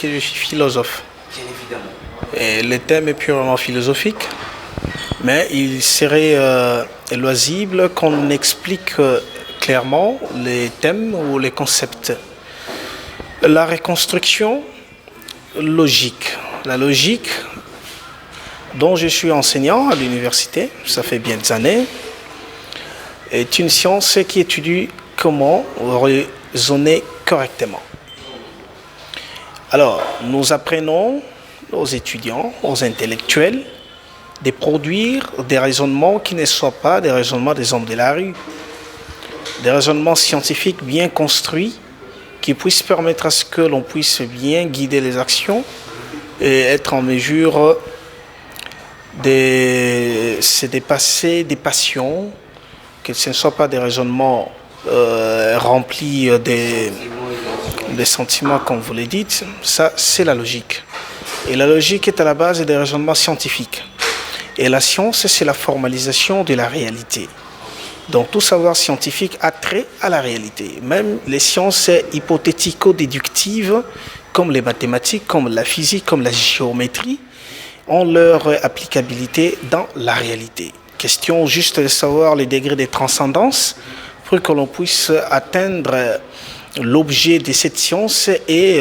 que je suis philosophe. Bien évidemment. Et le thème est purement philosophique, mais il serait loisible qu'on explique clairement les thèmes ou les concepts. La reconstruction logique. La logique dont je suis enseignant à l'université, ça fait bien des années, est une science qui étudie comment raisonner correctement. Alors, nous apprenons aux étudiants, aux intellectuels, de produire des raisonnements qui ne soient pas des raisonnements des hommes de la rue, des raisonnements scientifiques bien construits qui puissent permettre à ce que l'on puisse bien guider les actions et être en mesure de se dépasser des passions, que ce ne soient pas des raisonnements remplis des sentiments, comme vous le dites. Ça, c'est la logique. Et la logique est à la base des raisonnements scientifiques. Et la science, c'est la formalisation de la réalité. Donc tout savoir scientifique a trait à la réalité. Même les sciences hypothético-déductives, comme les mathématiques, comme la physique, comme la géométrie, ont leur applicabilité dans la réalité. Question juste de savoir les degrés de transcendance pour que l'on puisse atteindre l'objet de cette science et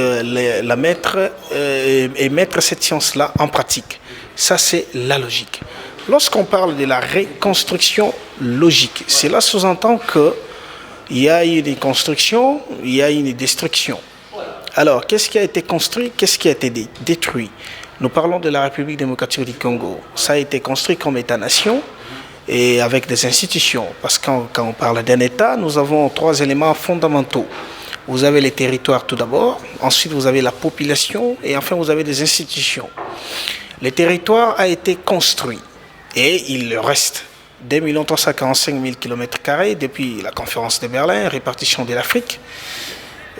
mettre cette science-là en pratique. Ça, c'est la logique. Lorsqu'on parle de la reconstruction logique, cela sous-entend qu'il y a une construction, il y a une destruction. Alors, qu'est-ce qui a été construit, qu'est-ce qui a été détruit? Nous parlons de la République démocratique du Congo. Ça a été construit comme État-nation et avec des institutions. Parce que quand on parle d'un État, nous avons 3 éléments fondamentaux. Vous avez les territoires tout d'abord, ensuite vous avez la population et enfin vous avez des institutions. Le territoire a été construit et il reste 2 345 000 km² depuis la conférence de Berlin, répartition de l'Afrique.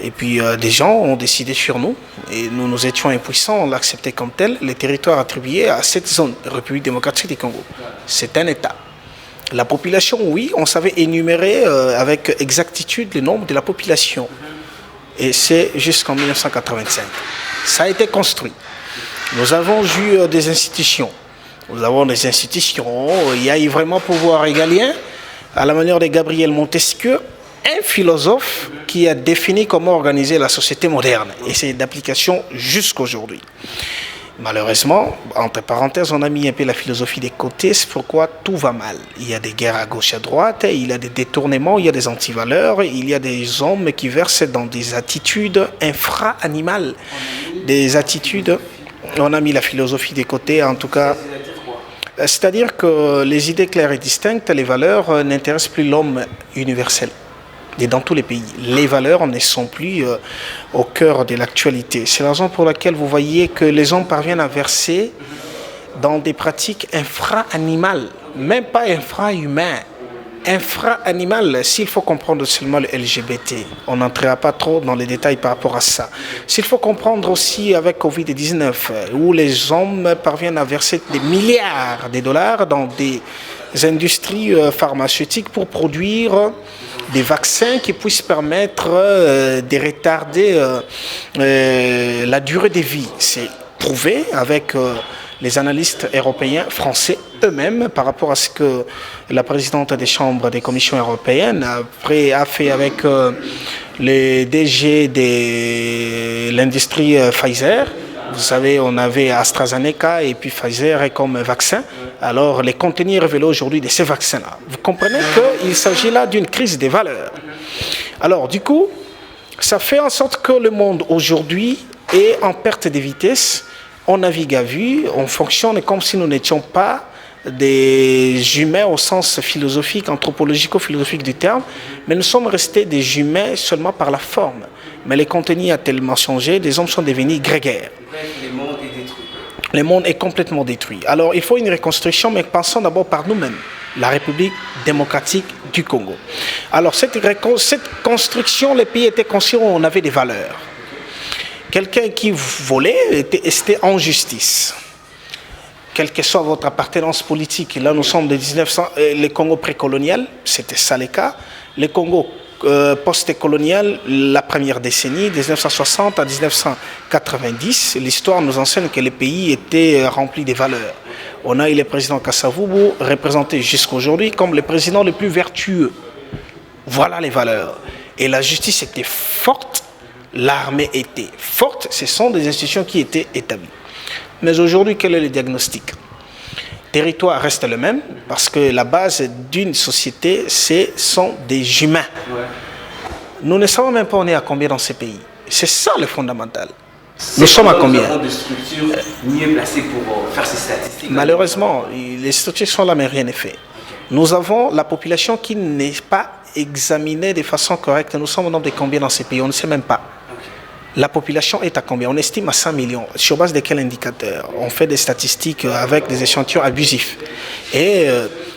Et puis des gens ont décidé sur nous et nous étions impuissants, on l'a accepté comme tel, les territoires attribués à cette zone, République démocratique du Congo. C'est un État. La population, oui, on savait énumérer avec exactitude le nombre de la population. Et c'est jusqu'en 1985. Ça a été construit. Nous avons eu des institutions. Nous avons des institutions. Il y a eu vraiment pouvoir régalien, à la manière de Gabriel Montesquieu, un philosophe qui a défini comment organiser la société moderne. Et c'est d'application jusqu'aujourd'hui. Malheureusement, entre parenthèses, on a mis un peu la philosophie de côté, c'est pourquoi tout va mal. Il y a des guerres à gauche et à droite, il y a des détournements, il y a des antivaleurs, il y a des hommes qui versent dans des attitudes infra-animales, des attitudes... On a mis la philosophie de côté, en tout cas... C'est-à-dire que les idées claires et distinctes, les valeurs n'intéressent plus l'homme universel. Et dans tous les pays, les valeurs ne sont plus au cœur de l'actualité. C'est la raison pour laquelle vous voyez que les hommes parviennent à verser dans des pratiques infra-animales, même pas infra-humains, infra-animales. S'il faut comprendre seulement le LGBT, on n'entrera pas trop dans les détails par rapport à ça. S'il faut comprendre aussi avec Covid-19, où les hommes parviennent à verser des milliards de dollars dans des industries pharmaceutiques pour produire des vaccins qui puissent permettre de retarder la durée de vie. C'est prouvé avec les analystes européens, français eux-mêmes, par rapport à ce que la présidente des chambres des commissions européennes a fait avec les DG de l'industrie Pfizer. Vous savez, on avait AstraZeneca et puis Pfizer comme vaccin. Alors, les contenus révélés aujourd'hui de ces vaccins-là. Vous comprenez qu'il s'agit là d'une crise des valeurs. Alors, du coup, ça fait en sorte que le monde aujourd'hui est en perte de vitesse. On navigue à vue, on fonctionne comme si nous n'étions pas des humains au sens philosophique, anthropologico-philosophique du terme, mais nous sommes restés des humains seulement par la forme. Mais le contenu a tellement changé, des hommes sont devenus grégaires. Le monde est détruit. Le monde est complètement détruit. Alors il faut une reconstruction, mais pensons d'abord par nous-mêmes, la République démocratique du Congo. Alors cette construction, les pays étaient conscients où on avait des valeurs. Quelqu'un qui volait était en justice. Quelle que soit votre appartenance politique, là nous sommes de 1900, le Congo précolonial, c'était ça le cas. Le Congo post-coloniale, la première décennie, 1960 à 1990, l'histoire nous enseigne que les pays étaient remplis de valeurs. On a eu le président Kasavubu représenté jusqu'à aujourd'hui comme le président le plus vertueux. Voilà les valeurs. Et la justice était forte, l'armée était forte, ce sont des institutions qui étaient établies. Mais aujourd'hui, quel est le diagnostic ? Le territoire reste le même parce que la base d'une société, ce sont des humains. Nous ne savons même pas on est à combien dans ces pays. C'est ça le fondamental. Nous sommes à combien ? Nous avons des structures mieux placées pour faire ces statistiques. Malheureusement, les structures sont là mais rien n'est fait. Nous avons la population qui n'est pas examinée de façon correcte. Nous sommes au nombre de combien dans ces pays ? On ne sait même pas. La population est à combien ? On estime à 5 millions. Sur base de quel indicateur ? On fait des statistiques avec des échantillons abusifs. Et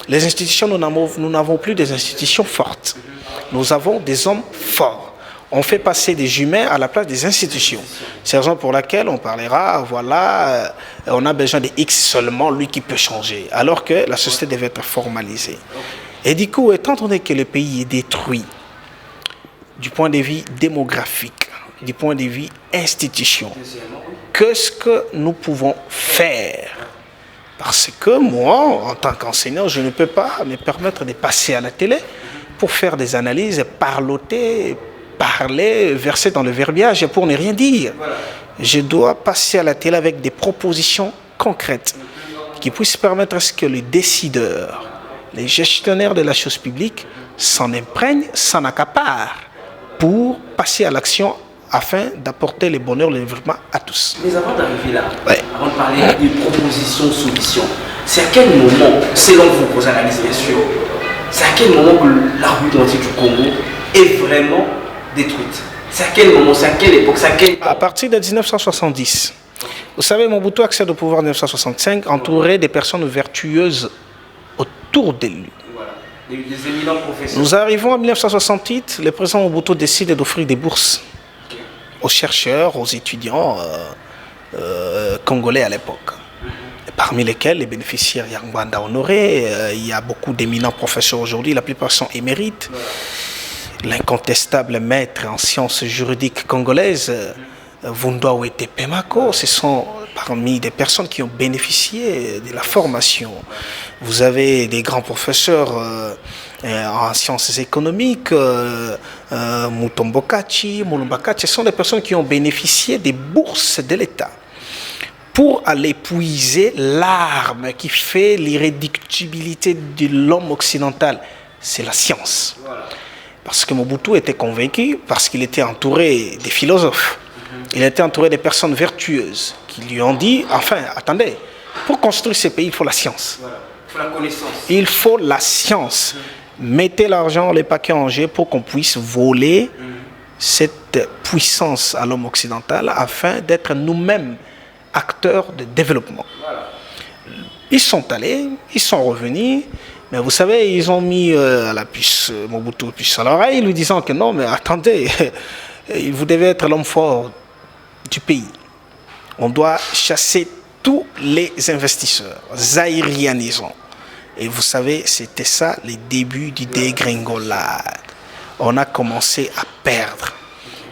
les institutions, nous n'avons plus des institutions fortes. Nous avons des hommes forts. On fait passer des humains à la place des institutions. C'est la raison pour laquelle on parlera, voilà, on a besoin de X seulement, lui qui peut changer. Alors que la société devait être formalisée. Et du coup, étant donné que le pays est détruit du point de vue démographique, du point de vue institution, qu'est-ce que nous pouvons faire ? Parce que moi, en tant qu'enseignant, je ne peux pas me permettre de passer à la télé pour faire des analyses, parloter, parler, verser dans le verbiage pour ne rien dire. Je dois passer à la télé avec des propositions concrètes qui puissent permettre à ce que les décideurs, les gestionnaires de la chose publique s'en imprègnent, s'en accaparent pour passer à l'action afin d'apporter le bonheur, le développement à tous. Mais avant d'arriver là, avant de parler des propositions, solutions, c'est à quel moment, selon vos analyses bien sûr, c'est à quel moment que l'arbre identique du Congo est vraiment détruite ? C'est à quel moment, c'est à quelle époque, c'est à quel temps ? À partir de 1970. Vous savez, Mobutu accède au pouvoir en 1965, entouré des personnes vertueuses autour de lui. Voilà, des éminents professeurs. Nous arrivons en 1968, le président Mobutu décide d'offrir des bourses aux chercheurs, aux étudiants congolais à l'époque. Parmi lesquels les bénéficiaires Yangwanda Honoré, il y a beaucoup d'éminents professeurs aujourd'hui, la plupart sont émérites. L'incontestable maître en sciences juridiques congolaises, Vundwa Wete Pemako, ce sont parmi des personnes qui ont bénéficié de la formation. Vous avez des grands professeurs en sciences économiques, Mutombo Kachi, Mulumba Kachi, ce sont des personnes qui ont bénéficié des bourses de l'État pour aller puiser l'arme qui fait l'irréductibilité de l'homme occidental. C'est la science. Parce que Mobutu était convaincu, parce qu'il était entouré des philosophes, il était entouré des personnes vertueuses qui lui ont dit, enfin, attendez, pour construire ce pays, il faut la science. Il faut la connaissance. Il faut la science. Mettez l'argent, les paquets en jeu pour qu'on puisse voler cette puissance à l'homme occidental afin d'être nous-mêmes acteurs de développement. Ils sont allés, ils sont revenus, mais vous savez, ils ont mis à la puce, Mobutu puce à l'oreille, lui disant que non, mais attendez, vous devez être l'homme fort du pays. On doit chasser tous les investisseurs, zaïrianisons. Et vous savez, c'était ça les débuts du dégringolade. On a commencé à perdre.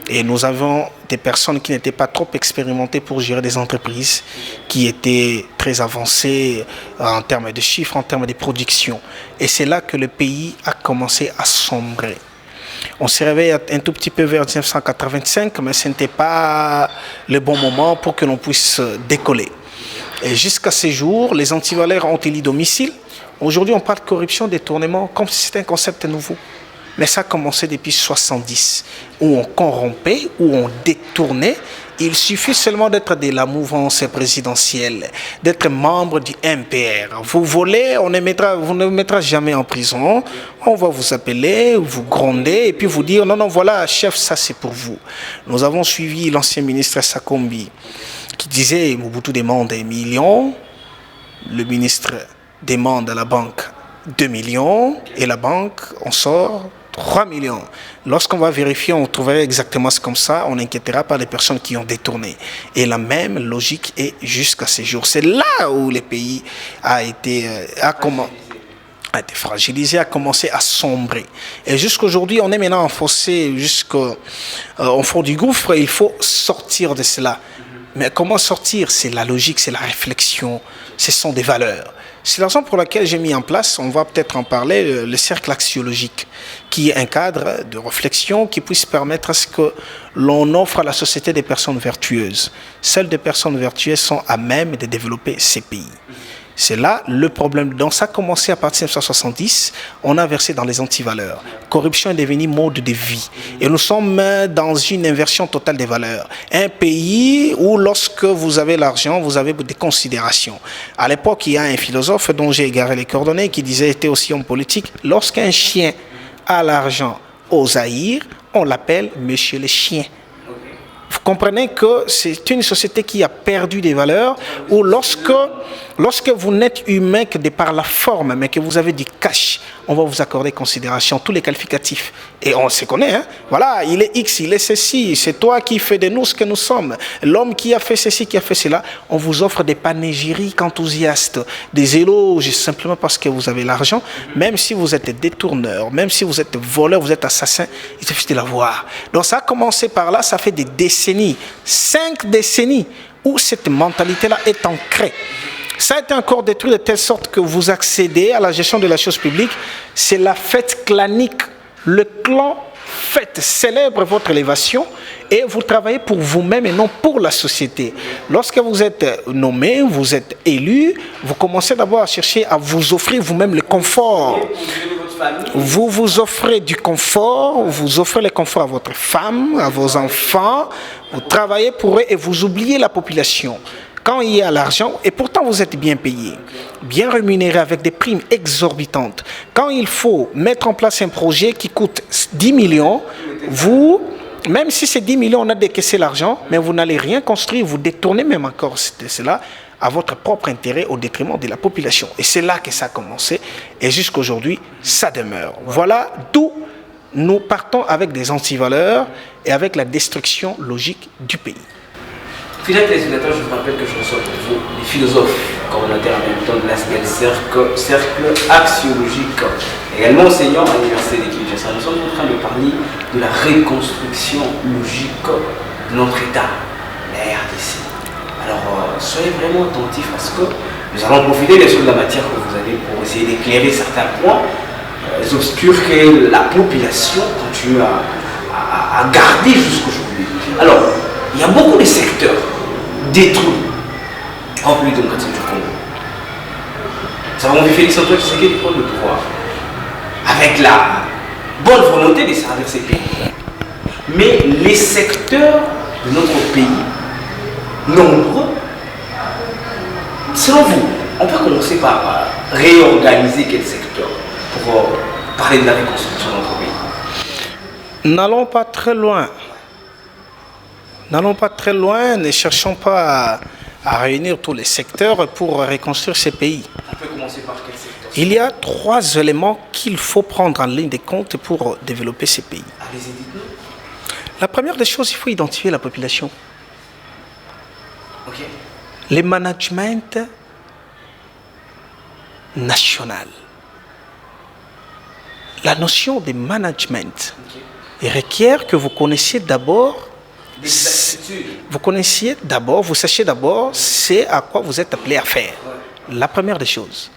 Et nous avons des personnes qui n'étaient pas trop expérimentées pour gérer des entreprises, qui étaient très avancées en termes de chiffres, en termes de production. Et c'est là que le pays a commencé à sombrer. On s'est réveillé un tout petit peu vers 1985, mais ce n'était pas le bon moment pour que l'on puisse décoller. Et jusqu'à ce jour, les antivaleurs ont élu domicile. Aujourd'hui, on parle de corruption, détournement, comme si c'était un concept nouveau. Mais ça a commencé depuis 1970, où on corrompait, où on détournait. Il suffit seulement d'être de la mouvance présidentielle, d'être membre du MPR. Vous volez, vous ne mettra jamais en prison. On va vous appeler, vous gronder et puis vous dire non, non, voilà, chef, ça c'est pour vous. Nous avons suivi l'ancien ministre Sakombi qui disait Mobutu demande 1 million, le ministre demande à la banque 2 millions et la banque, on sort 3 millions. Lorsqu'on va vérifier, on trouverait exactement comme ça, on n'inquiétera pas les personnes qui ont détourné. Et la même logique est jusqu'à ce jour. C'est là où le pays a été... a été fragilisé, a commencé à sombrer. Et jusqu'aujourd'hui, on est maintenant enfoncé jusqu'au fond du gouffre. Il faut sortir de cela. Mais comment sortir? C'est la logique, c'est la réflexion, ce sont des valeurs. C'est la raison pour laquelle j'ai mis en place, on va peut-être en parler, le cercle axiologique, qui est un cadre de réflexion qui puisse permettre à ce que l'on offre à la société des personnes vertueuses. Seules des personnes vertueuses sont à même de développer ces pays. C'est là le problème. Donc ça a commencé à partir de 1970, on a versé dans les antivaleurs. Corruption est devenue mode de vie. Et nous sommes dans une inversion totale des valeurs. Un pays où lorsque vous avez l'argent, vous avez des considérations. À l'époque, il y a un philosophe dont j'ai égaré les coordonnées qui disait, était aussi homme politique, lorsqu'un chien a l'argent au Zaïre, on l'appelle Monsieur le Chien. Vous comprenez que c'est une société qui a perdu des valeurs, où lorsque vous n'êtes humain que de par la forme, mais que vous avez du cash, on va vous accorder considération, tous les qualificatifs. Et on se connaît, hein? Voilà, il est X, il est ceci, c'est toi qui fais de nous ce que nous sommes. L'homme qui a fait ceci, qui a fait cela, on vous offre des panégyriques enthousiastes, des éloges simplement parce que vous avez l'argent, même si vous êtes détourneur, même si vous êtes voleur, vous êtes assassin, il suffit de l'avoir. Donc ça a commencé par là, ça fait des décennies, 5 décennies, où cette mentalité-là est ancrée. Ça a été encore détruit de telle sorte que vous accédez à la gestion de la chose publique. C'est la fête clanique. Le clan fête, célèbre votre élévation et vous travaillez pour vous-même et non pour la société. Lorsque vous êtes nommé, vous êtes élu, vous commencez d'abord à chercher à vous offrir vous-même le confort. Vous vous offrez du confort, vous offrez le confort à votre femme, à vos enfants, vous travaillez pour eux et vous oubliez la population. Quand il y a l'argent, et pourtant vous êtes bien payé, bien rémunéré avec des primes exorbitantes. Quand il faut mettre en place un projet qui coûte 10 millions, vous, même si c'est 10 millions, on a décaissé l'argent, mais vous n'allez rien construire, vous détournez même encore de cela à votre propre intérêt au détriment de la population. Et c'est là que ça a commencé, et jusqu'aujourd'hui, ça demeure. Voilà d'où nous partons avec des antivaleurs et avec la destruction logique du pays. Fidèles téléspectateurs, je vous rappelle que je reçois pour vous les philosophes coordonnateurs en même temps de l'ASBEL cercle axiologique, également enseignant à l'université de Kinshasa. Nous sommes en train de parler de la reconstruction logique de notre État, la RDC. Alors, soyez vraiment attentifs parce que nous allons profiter bien sûr de la matière que vous avez pour essayer d'éclairer certains points obscurs que la population continue à garder jusqu'aujourd'hui. Alors, il y a beaucoup de secteurs détruits en République démocratique du Congo. Nous avons vu Félix Antoine Tshisekedi prendre le pouvoir avec la bonne volonté de servir ces pays. Mais les secteurs de notre pays, nombreux, selon vous, on peut commencer par réorganiser quel secteur pour parler de la reconstruction de notre pays? N'allons pas très loin. N'allons pas très loin, ne cherchons pas à réunir tous les secteurs pour reconstruire ces pays. On peut commencer par quel secteur? Il y a 3 éléments qu'il faut prendre en ligne de compte pour développer ces pays. Allez-y, dites-nous. La première des choses, il faut identifier la population. Ok. Le management national. La notion de management requiert que vous connaissiez d'abord. Vous sachiez d'abord c'est à quoi vous êtes appelé à faire. La première des choses.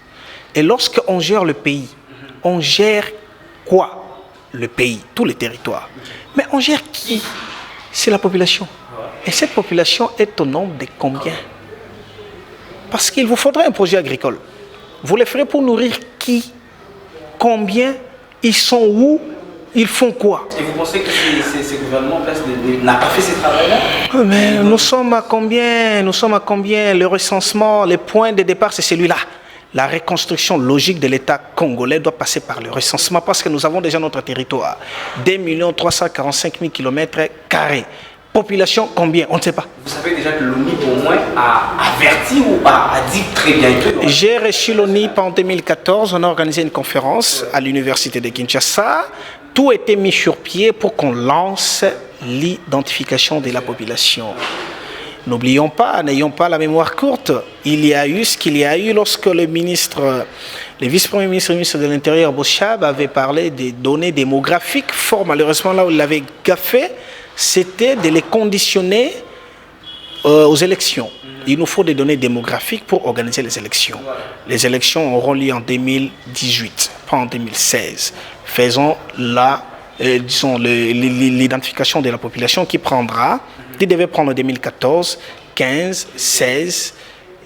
Et lorsqu'on gère le pays, on gère quoi? Le pays, tous les territoires. Mais on gère qui? C'est la population. Et cette population est au nombre de combien? Parce qu'il vous faudrait un projet agricole. Vous le ferez pour nourrir qui? Combien? Ils sont où? Ils font quoi? Et vous pensez que ces gouvernements en place n'a pas fait ce travail-là? Mais nous sommes à combien? Le recensement, le point de départ, c'est celui-là. La reconstruction logique de l'État congolais doit passer par le recensement parce que nous avons déjà notre territoire. 2 345 000 km². Population, combien? On ne sait pas. Vous savez déjà que l'ONIP au moins a averti ou a dit très bien que... J'ai reçu l'ONIP en 2014. On a organisé une conférence à l'université de Kinshasa. Tout était mis sur pied pour qu'on lance l'identification de la population. N'oublions pas, n'ayons pas la mémoire courte. Il y a eu ce qu'il y a eu lorsque le vice-premier ministre et le ministre de l'Intérieur, Bochab, avait parlé des données démographiques. Fort malheureusement, là où il avait gaffé, c'était de les conditionner aux élections. Il nous faut des données démographiques pour organiser les élections. Les élections auront lieu en 2018, pas en 2016. Faisons l'identification de la population qui devait prendre 2014, 15, 16,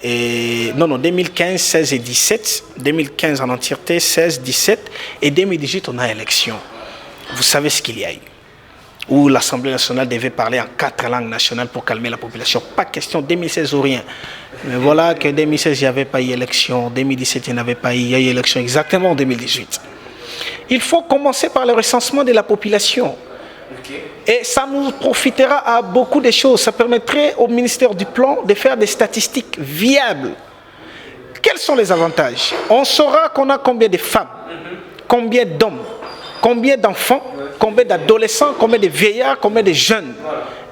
2015, 16 et 17. 2015 en entièreté, 16, 17. Et 2018, on a élection. Vous savez ce qu'il y a eu. Où l'Assemblée nationale devait parler en 4 langues nationales pour calmer la population. Pas question, 2016 ou rien. Mais voilà que 2016, il n'y avait pas eu élection. 2017, il n'y avait pas eu. Il y a eu élection exactement en 2018. Il faut commencer par le recensement de la population. Et ça nous profitera à beaucoup de choses. Ça permettrait au ministère du Plan de faire des statistiques viables. Quels sont les avantages? On saura qu'on a combien de femmes, combien d'hommes, combien d'enfants, combien d'adolescents, combien de vieillards, combien de jeunes.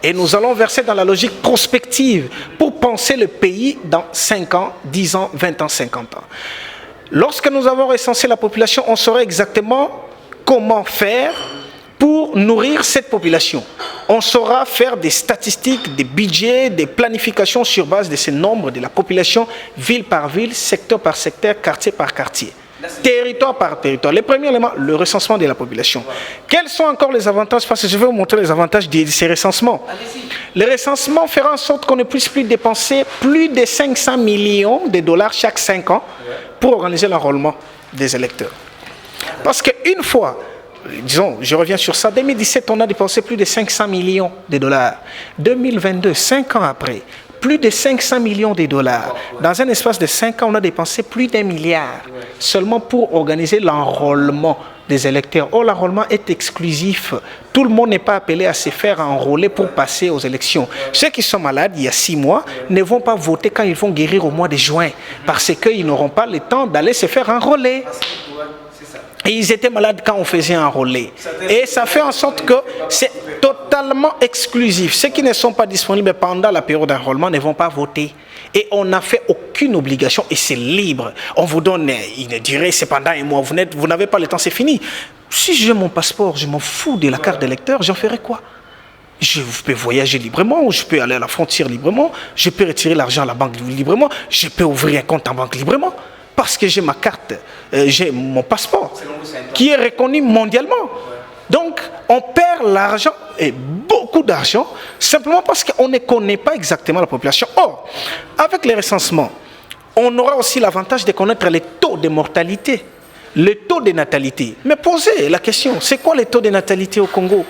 Et nous allons verser dans la logique prospective pour penser le pays dans 5 ans, 10 ans, 20 ans, 50 ans. Lorsque nous avons recensé la population, on saura exactement comment faire pour nourrir cette population. On saura faire des statistiques, des budgets, des planifications sur base de ce nombre de la population, ville par ville, secteur par secteur, quartier par quartier. Territoire par territoire. Le premier élément, le recensement de la population. Quels sont encore les avantages? Parce que je vais vous montrer les avantages de ces recensements. Le recensement fera en sorte qu'on ne puisse plus dépenser plus de 500 millions de dollars chaque 5 ans pour organiser l'enrôlement des électeurs. Parce qu'une fois, disons, je reviens sur ça, 2017, on a dépensé plus de 500 millions de dollars. 2022, 5 ans après, plus de 500 millions de dollars. Dans un espace de 5 ans, on a dépensé plus d'1 milliard seulement pour organiser l'enrôlement des électeurs. Or, l'enrôlement est exclusif. Tout le monde n'est pas appelé à se faire enrôler pour passer aux élections. Ceux qui sont malades il y a 6 mois ne vont pas voter quand ils vont guérir au mois de juin parce qu'ils n'auront pas le temps d'aller se faire enrôler. Et ils étaient malades quand on faisait enrôler. Et ça fait en sorte que c'est totalement exclusif. Ceux qui ne sont pas disponibles pendant la période d'enrôlement ne vont pas voter. Et on n'a fait aucune obligation et c'est libre. On vous donne une durée, c'est pendant 1 mois. Vous n'avez pas le temps, c'est fini. Si j'ai mon passeport, je m'en fous de la carte d'électeur, j'en ferai quoi? Je peux voyager librement, je peux aller à la frontière librement, je peux retirer l'argent à la banque librement, je peux ouvrir un compte en banque librement. Parce que j'ai ma carte, j'ai mon passeport, qui est reconnu mondialement. Donc, on perd l'argent, et beaucoup d'argent, simplement parce qu'on ne connaît pas exactement la population. Or, avec les recensements, on aura aussi l'avantage de connaître les taux de mortalité, le taux de natalité. Mais posez la question, c'est quoi le taux de natalité au Congo?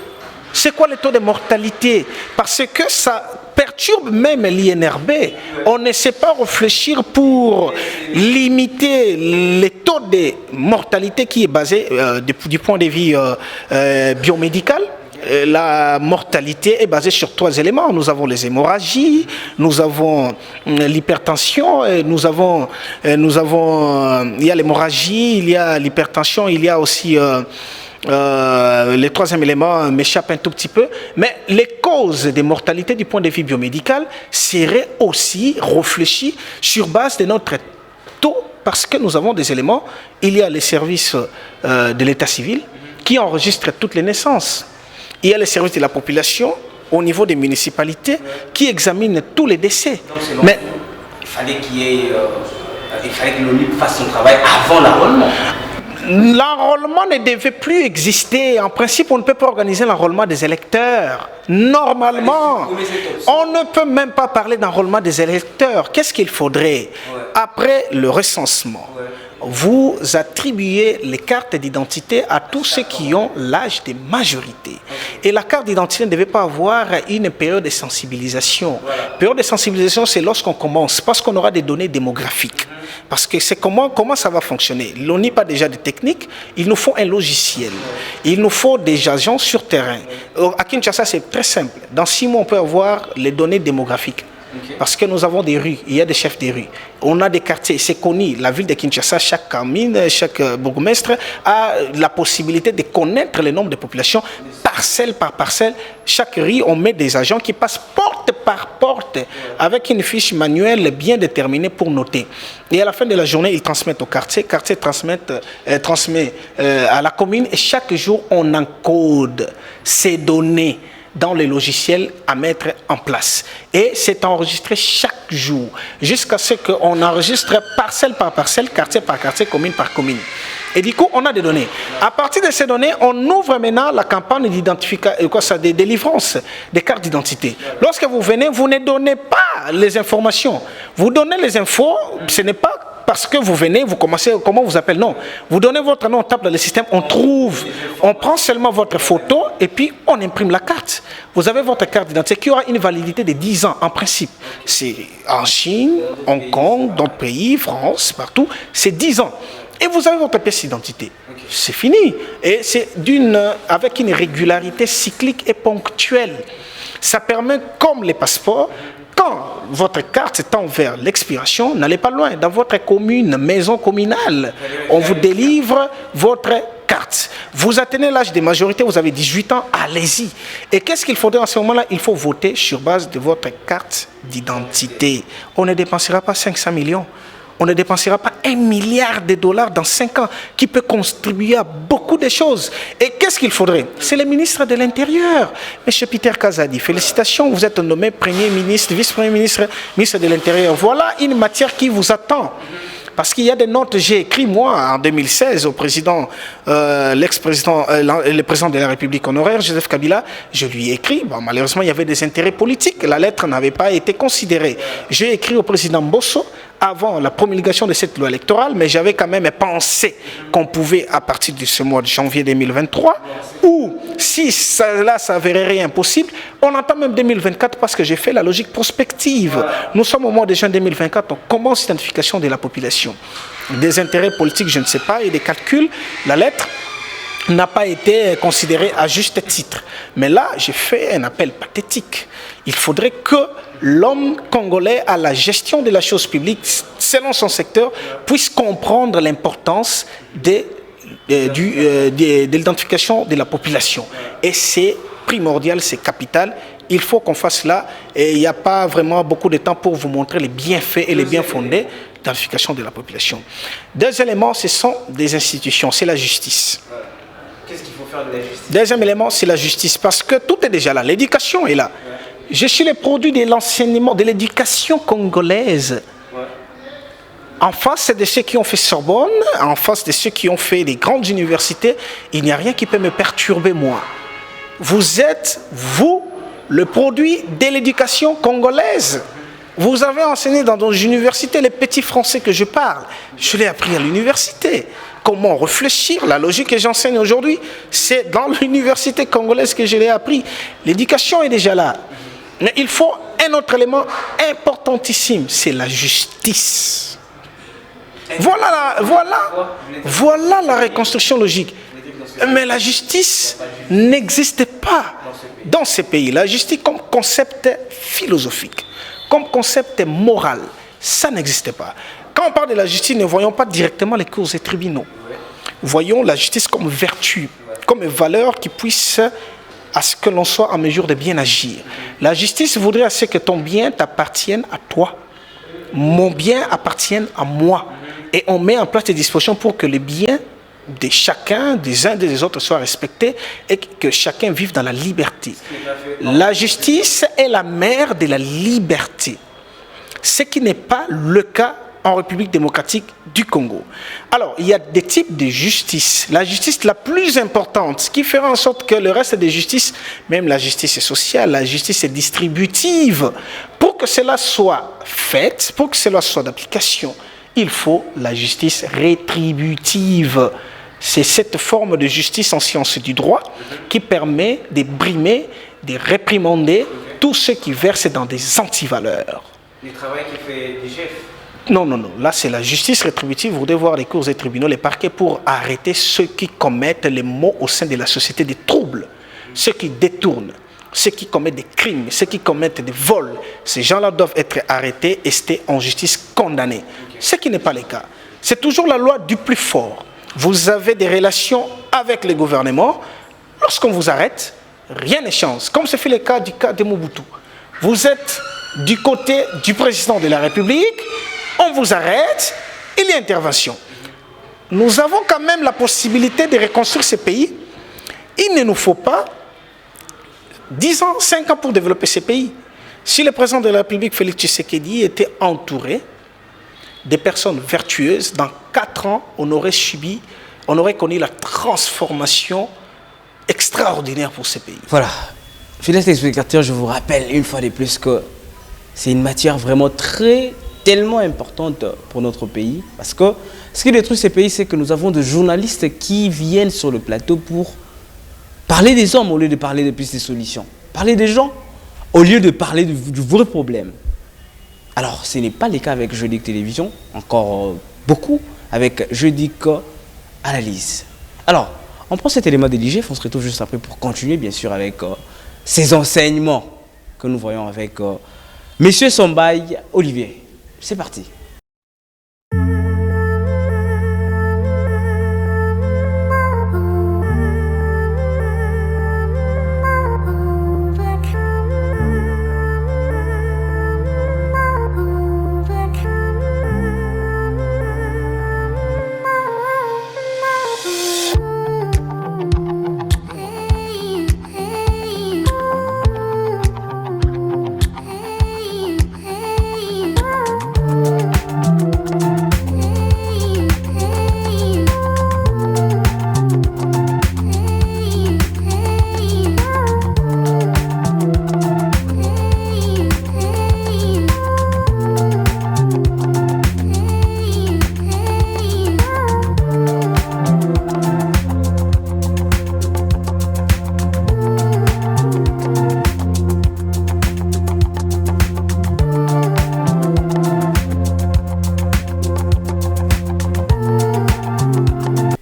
C'est quoi le taux de mortalité? Parce que ça perturbe même l'INRB. On ne sait pas réfléchir pour limiter le taux de mortalité qui est basé du point de vue biomédical. La mortalité est basée sur 3 éléments. Nous avons les hémorragies, nous avons l'hypertension, il y a l'hémorragie, il y a l'hypertension, il y a aussi... le 3e élément m'échappe un tout petit peu, mais les causes des mortalités du point de vue biomédical seraient aussi réfléchies sur base de notre taux, parce que nous avons des éléments. Il y a les services de l'état civil qui enregistrent toutes les naissances. Il y a les services de la population au niveau des municipalités qui examinent tous les décès. Donc, mais il fallait que l'ONU fasse son travail avant l'enrôlement. L'enrôlement ne devait plus exister. En principe, on ne peut pas organiser l'enrôlement des électeurs. Normalement, on ne peut même pas parler d'enrôlement des électeurs. Qu'est-ce qu'il faudrait? Après le recensement, vous attribuez les cartes d'identité à tous ceux qui ont l'âge de majorité. Et la carte d'identité ne devait pas avoir une période de sensibilisation. Période de sensibilisation, c'est lorsqu'on commence, parce qu'on aura des données démographiques. Parce que c'est comment ça va fonctionner. L'ONU n'a pas déjà de technique, il nous faut un logiciel. Il nous faut des agents sur terrain. À Kinshasa, c'est très simple. Dans 6 mois, on peut avoir les données démographiques. Parce que nous avons des rues, il y a des chefs des rues. On a des quartiers, c'est connu. La ville de Kinshasa, chaque commune, chaque bourgmestre a la possibilité de connaître le nombre de populations, parcelle par parcelle. Chaque rue, on met des agents qui passent porte par porte avec une fiche manuelle bien déterminée pour noter. Et à la fin de la journée, ils transmettent au quartier. Le quartier transmet à la commune. Et chaque jour, on encode ces données dans les logiciels à mettre en place. Et c'est enregistré chaque jour, jusqu'à ce qu'on enregistre parcelle par parcelle, quartier par quartier, commune par commune. Et du coup, on a des données. À partir de ces données, on ouvre maintenant la campagne d'identification, de délivrance des cartes d'identité. Lorsque vous venez, vous ne donnez pas les informations. Vous donnez les infos, ce n'est pas parce que vous venez, vous commencez, comment vous appelez, non. Vous donnez votre nom, on tape dans le système, on trouve, on prend seulement votre photo et puis on imprime la carte. Vous avez votre carte d'identité qui aura une validité de 10 ans en principe. C'est en Chine, Hong Kong, d'autres pays, France, partout, c'est 10 ans. Et vous avez votre pièce d'identité. C'est fini. Et c'est avec une régularité cyclique et ponctuelle. Ça permet, comme les passeports, quand votre carte tend vers l'expiration, n'allez pas loin. Dans votre commune, maison communale, on vous délivre votre carte. Vous atteignez l'âge de majorité, vous avez 18 ans, allez-y. Et qu'est-ce qu'il faudrait en ce moment-là? Il faut voter sur base de votre carte d'identité. On ne dépensera pas 500 millions. On ne dépensera pas $1 milliard dans 5 ans qui peut contribuer à beaucoup de choses. Et qu'est-ce qu'il faudrait? C'est le ministre de l'Intérieur, M. Peter Kazadi. Félicitations, vous êtes nommé Premier ministre, Vice-Premier ministre, ministre de l'Intérieur. Voilà une matière qui vous attend. Parce qu'il y a des notes, j'ai écrit moi en 2016 au président, le président de la République honoraire, Joseph Kabila, je lui ai écrit, bon, malheureusement il y avait des intérêts politiques, la lettre n'avait pas été considérée. J'ai écrit au président Bosso avant la promulgation de cette loi électorale, mais j'avais quand même pensé qu'on pouvait, à partir de ce mois de janvier 2023, ou si cela s'avérait impossible, on entend même 2024 parce que j'ai fait la logique prospective. Nous sommes au mois de juin 2024, on commence l'identification de la population. Des intérêts politiques, je ne sais pas, et des calculs, la lettre n'a pas été considérée à juste titre. Mais là, j'ai fait un appel pathétique. Il faudrait que l'homme congolais à la gestion de la chose publique, selon son secteur, puisse comprendre l'importance de l'identification de la population. Et c'est primordial, c'est capital. Il faut qu'on fasse cela et il n'y a pas vraiment beaucoup de temps pour vous montrer les bienfaits et les bien fondés de l'identification de la population. Deux éléments, ce sont des institutions, c'est la justice. Qu'est-ce qu'il faut faire de la justice? Deuxième élément, c'est la justice, parce que tout est déjà là. L'éducation est là. Je suis le produit de l'enseignement, de l'éducation congolaise. En face de ceux qui ont fait Sorbonne, en face de ceux qui ont fait les grandes universités, il n'y a rien qui peut me perturber, moi. Vous êtes, vous, le produit de l'éducation congolaise. Vous avez enseigné dans nos universités les petits français que je parle. Je l'ai appris à l'université. Comment réfléchir, la logique que j'enseigne aujourd'hui, c'est dans l'université congolaise que je l'ai appris. L'éducation est déjà là. Mais il faut un autre élément importantissime, c'est la justice. Voilà la reconstruction logique. Mais la justice n'existe pas dans ces pays. La justice comme concept philosophique, comme concept moral, ça n'existe pas. Quand on parle de la justice, ne voyons pas directement les cours et tribunaux. Voyons la justice comme vertu, comme valeur qui puisse à ce que l'on soit en mesure de bien agir. La justice voudrait à ce que ton bien t'appartienne à toi. Mon bien appartienne à moi. Et on met en place des dispositions pour que les biens de chacun, des uns et des autres soient respectés et que chacun vive dans la liberté. La justice est la mère de la liberté. Ce qui n'est pas le cas en République démocratique du Congo. Alors, il y a des types de justice. La justice la plus importante, qui fera en sorte que le reste des justices, même la justice sociale, la justice est distributive. Pour que cela soit fait, pour que cela soit d'application, il faut la justice rétributive. C'est cette forme de justice en sciences du droit qui permet de brimer, de réprimander tous ceux qui versent dans des antivaleurs. Le travail qui fait des chefs. Non. Là, c'est la justice rétributive. Vous devez voir les cours et tribunaux, les parquets pour arrêter ceux qui commettent les maux au sein de la société, des troubles, ceux qui détournent. ceux qui commettent des crimes, ceux qui commettent des vols, ces gens-là doivent être arrêtés et rester en justice condamnés. Ce qui n'est pas le cas. C'est toujours la loi du plus fort. Vous avez des relations avec le gouvernement. Lorsqu'on vous arrête, rien ne change. Comme ce fut le cas du cas de Mobutu. Vous êtes du côté du président de la République, on vous arrête, il y a intervention. Nous avons quand même la possibilité de reconstruire ce pays. Il ne nous faut pas 10 ans, 5 ans pour développer ce pays. Si le président de la République, Félix Tshisekedi, était entouré des personnes vertueuses, dans 4 ans, on aurait connu la transformation extraordinaire pour ce pays. Voilà. Fidèles téléspectateurs, je vous rappelle une fois de plus que c'est une matière vraiment tellement importante pour notre pays. Parce que ce qui détruit ces pays, c'est que nous avons des journalistes qui viennent sur le plateau pour parler des hommes au lieu de parler de plus des solutions. Parler des gens au lieu de parler du vrai problème. Alors, ce n'est pas le cas avec Jeudi Télévision, encore beaucoup, avec Jeudi Analyse. Alors, on prend cet élément de l'IGF, on se retrouve juste après pour continuer, bien sûr, avec ces enseignements que nous voyons avec Monsieur Sombaï Olivier. C'est parti.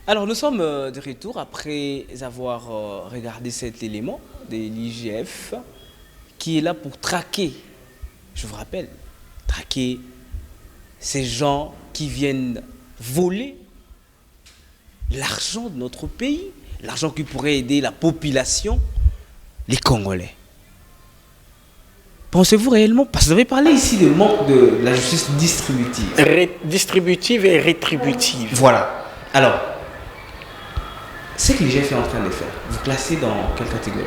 Alors nous sommes de retour après avoir regardé cet élément de l'IGF qui est là pour traquer, je vous rappelle, traquer ces gens qui viennent voler l'argent de notre pays, l'argent qui pourrait aider la population, les Congolais. Pensez-vous réellement, parce que vous avez parlé ici du manque de la justice distributive. Distributive et rétributive. Voilà. Alors, ce que l'IGF est en train de faire, vous classez dans quelle catégorie?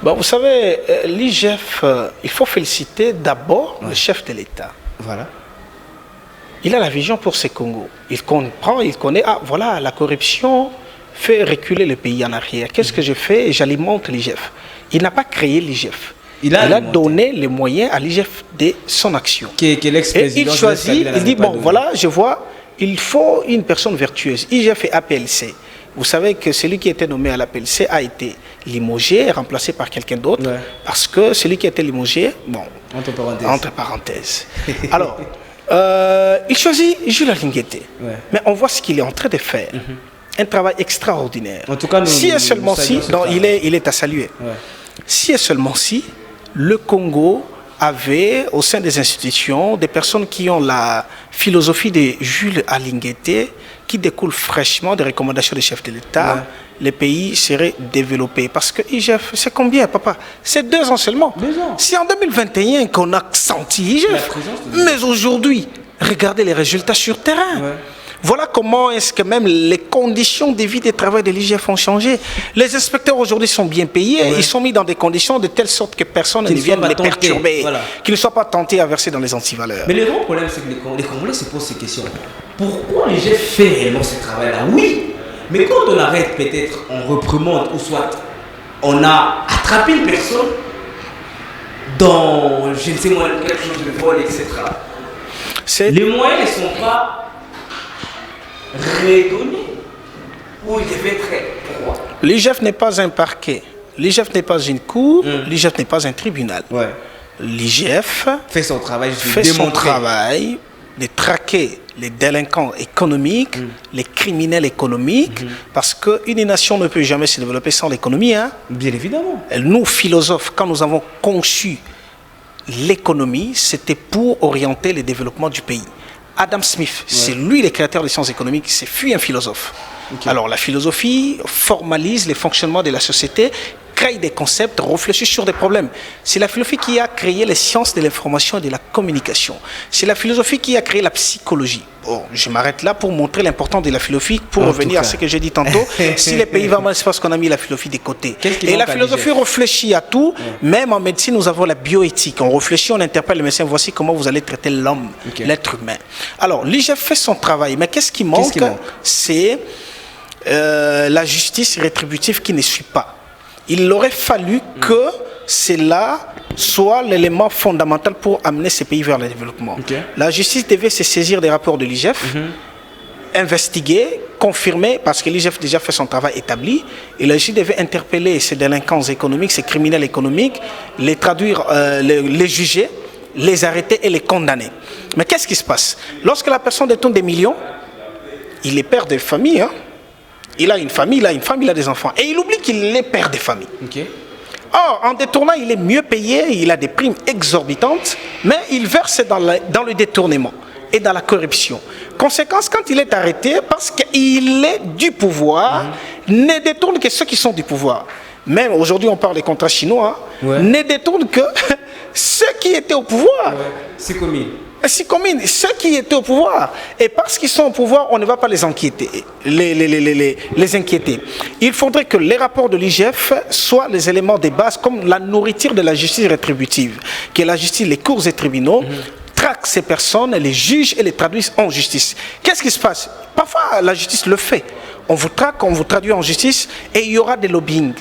Bon, vous savez, l'IGF, il faut féliciter d'abord le chef de l'État. Voilà. Il a la vision pour ce Congo. Il comprend, il connaît, ah voilà, la corruption fait reculer le pays en arrière. Qu'est-ce que je fais? J'alimente l'IGF. Il n'a pas créé l'IGF. Il a donné les moyens à l'IGF de son action. Et il choisit, il dit, bon, voilà, je vois, il faut une personne vertueuse. IGF et APLC. Vous savez que celui qui était nommé à l'APLC a été limogé, remplacé par quelqu'un d'autre, parce que celui qui était limogé, bon, entre parenthèses. Alors, il choisit Jules Alinguete, mais on voit ce qu'il est en train de faire. Un travail extraordinaire. En tout cas, si et seulement si, donc il est à saluer. Si et seulement si, le Congo avait au sein des institutions des personnes qui ont la philosophie de Jules Alinguete, qui découle fraîchement des recommandations des chefs de l'État, le pays serait développé. Parce que IGF, c'est combien, papa? C'est 2 ans seulement. 2 ans. C'est en 2021 qu'on a senti IGF. Mais aujourd'hui, regardez les résultats sur terrain. Voilà comment est-ce que même les conditions de vie et de travail de l'IGF ont changé. Les inspecteurs aujourd'hui sont bien payés, ils sont mis dans des conditions de telle sorte que personne ne vienne les perturber, qu'ils ne soient pas tentés à verser dans les antivaleurs. Mais le grand problème, c'est que les Congolais se posent ces questions. Pourquoi l'IGF fait réellement ce travail-là? Oui, mais quand on arrête peut-être, on reprimande, ou soit on a attrapé une personne dans, je ne sais moi, quelque chose de vol, etc. Les moyens ne sont pas redonné où il devait être. L'IGF n'est pas un parquet, l'IGF n'est pas une cour, l'IGF n'est pas un tribunal. L'IGF fait son travail, de traquer les délinquants économiques, les criminels économiques, parce qu'une nation ne peut jamais se développer sans l'économie. Hein. Bien évidemment. Nous, philosophes, quand nous avons conçu l'économie, c'était pour orienter le développement du pays. Adam Smith, c'est lui le créateur des sciences économiques, c'est fut un philosophe. Okay. Alors la philosophie formalise les fonctionnements de la société, crée des concepts, réfléchit sur des problèmes. C'est la philosophie qui a créé les sciences de l'information et de la communication. C'est la philosophie qui a créé la psychologie. Bon, je m'arrête là pour montrer l'importance de la philosophie, pour revenir à ce que j'ai dit tantôt. Si les pays vont mal, c'est parce qu'on a mis la philosophie de côté. Et la philosophie réfléchit à tout. Même en médecine, nous avons la bioéthique. On réfléchit, on interpelle le médecin. Voici comment vous allez traiter l'homme, l'être humain. Alors, l'IGF fait son travail. Mais qu'est-ce qui manque, c'est la justice rétributive qui ne suit pas. Il aurait fallu que cela soit l'élément fondamental pour amener ces pays vers le développement. La justice devait se saisir des rapports de l'IGF, investiguer, confirmer, parce que l'IGF déjà fait son travail établi, et la justice devait interpeller ces délinquants économiques, ces criminels économiques, les traduire, les juger, les arrêter et les condamner. Mais qu'est-ce qui se passe? Lorsque la personne détourne des millions, il est père de famille, hein? Il a une famille, il a une femme, il a des enfants. Et il oublie qu'il est père de famille. Or, en détournant, il est mieux payé, il a des primes exorbitantes, mais il verse dans le détournement et dans la corruption. Conséquence, quand il est arrêté, parce qu'il est du pouvoir, ne détourne que ceux qui sont du pouvoir. Même aujourd'hui, on parle des contrats chinois, ne détourne que ceux qui étaient au pouvoir. C'est commis. Ceux qui étaient au pouvoir. Et parce qu'ils sont au pouvoir, on ne va pas les inquiéter. Les inquiéter. Il faudrait que les rapports de l'IGF soient les éléments de base, comme la nourriture de la justice rétributive. Que la justice, les cours et tribunaux, traquent ces personnes, les jugent et les traduisent en justice. Qu'est-ce qui se passe? Parfois, la justice le fait. On vous traque, on vous traduit en justice et il y aura des lobbying.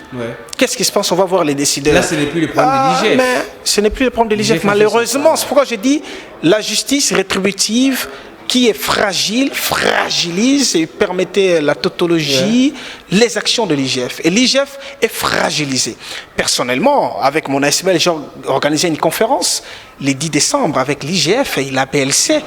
Qu'est-ce qui se passe? On va voir les décideurs. Là, ce n'est plus le problème de l'IGF. Mais ce n'est plus le problème de l'IGF, malheureusement. C'est pourquoi j'ai dit la justice rétributive qui est fragile, fragilise, et permettez la tautologie, les actions de l'IGF. Et l'IGF est fragilisé. Personnellement, avec mon ASBL, j'ai organisé une conférence le 10 décembre avec l'IGF et la PLC.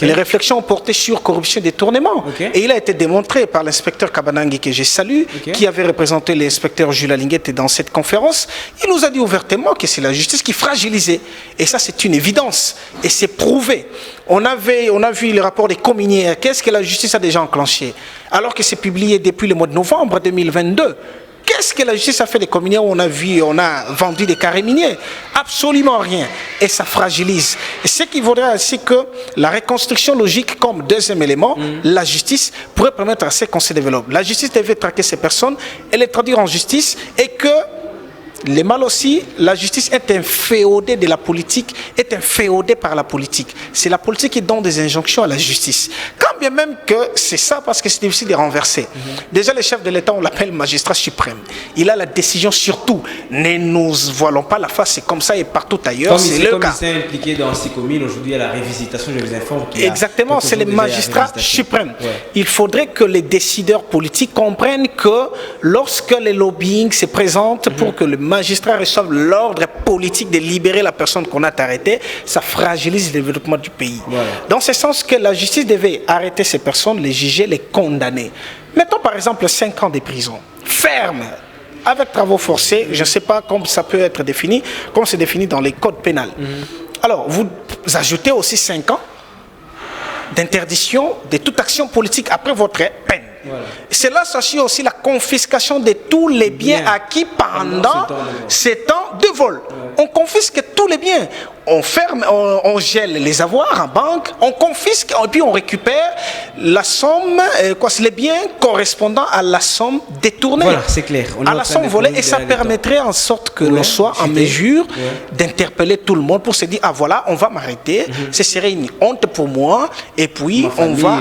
Les réflexions ont porté sur corruption et détournement. Et il a été démontré par l'inspecteur Kabanangi, que je salue, qui avait représenté l'inspecteur Jules Alinguette dans cette conférence. Il nous a dit ouvertement que c'est la justice qui fragilisait. Et ça, c'est une évidence. Et c'est prouvé. On a vu le rapport des communières. Qu'est-ce que la justice a déjà enclenché? Alors que c'est publié depuis le mois de novembre 2022. Qu'est-ce que la justice a fait des communières où on a vendu des carrés miniers? Absolument rien. Et ça fragilise. Et ce qu'il faudrait, c'est que la reconstruction logique, comme deuxième élément, la justice pourrait permettre à ce qu'on se développe. La justice devait traquer ces personnes et les traduire en justice, et que les mal aussi, la justice est inféodée de la politique, est inféodée par la politique. C'est la politique qui donne des injonctions à la justice. Quand bien même que c'est ça, parce que c'est difficile de renverser. Déjà, le chef de l'État, on l'appelle magistrat suprême. Il a la décision sur tout. Ne nous voilons pas la face, c'est comme ça et partout ailleurs. C'est le cas. Comme il s'est impliqué dans 6 communes, aujourd'hui à la révisitation, je vous informe. Exactement, c'est le magistrat suprême. Il faudrait que les décideurs politiques comprennent que lorsque les lobbying se présentent pour que le magistrat reçoivent l'ordre politique de libérer la personne qu'on a arrêtée, ça fragilise le développement du pays. Dans ce sens que la justice devait arrêter ces personnes, les juger, les condamner. Mettons par exemple 5 ans de prison, ferme, avec travaux forcés, je ne sais pas comment ça peut être défini, comme c'est défini dans les codes pénals. Alors, vous ajoutez aussi 5 ans d'interdiction de toute action politique après votre peine. Cela s'assure aussi la confiscation de tous les biens acquis pendant ces temps de vol. On confisque tous les biens. On ferme, on gèle les avoirs en banque, on confisque et puis on récupère la somme, les biens correspondant à la somme détournée. Voilà, c'est clair. À la somme volée, et ça permettrait en sorte que l'on soit en mesure d'interpeller tout le monde pour se dire, ah voilà, on va m'arrêter, ce serait une honte pour moi, et puis on va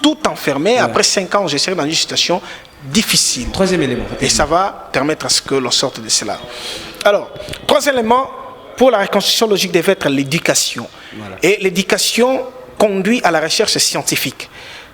tout enfermer. Après 5 ans, je serai dans une situation difficile. Troisième élément. Et ça va permettre à ce que l'on sorte de cela. Alors, troisième élément, pour la reconstruction logique devait être l'éducation. Et l'éducation conduit à la recherche scientifique.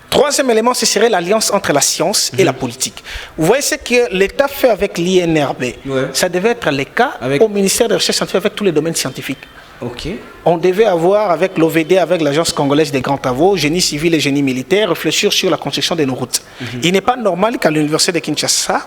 Troisième élément, ce serait l'alliance entre la science et la politique. Vous voyez ce que l'État fait avec l'INRB. Ça devait être le cas au ministère de la Recherche scientifique avec tous les domaines scientifiques. Ok. On devait avoir, avec l'OVD, avec l'Agence congolaise des grands travaux, génie civil et génie militaire, réfléchir sur la construction de nos routes. Il n'est pas normal qu'à l'université de Kinshasa,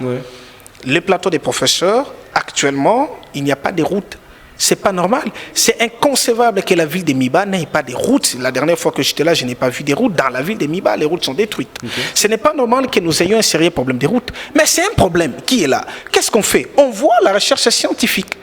le plateau des professeurs, actuellement, il n'y a pas de routes. C'est pas normal. C'est inconcevable que la ville de Miba n'ait pas de routes. La dernière fois que j'étais là, je n'ai pas vu des routes. Dans la ville de Miba, les routes sont détruites. Ce n'est pas normal que nous ayons un sérieux problème de routes. Mais c'est un problème qui est là. Qu'est-ce qu'on fait? On voit la recherche scientifique.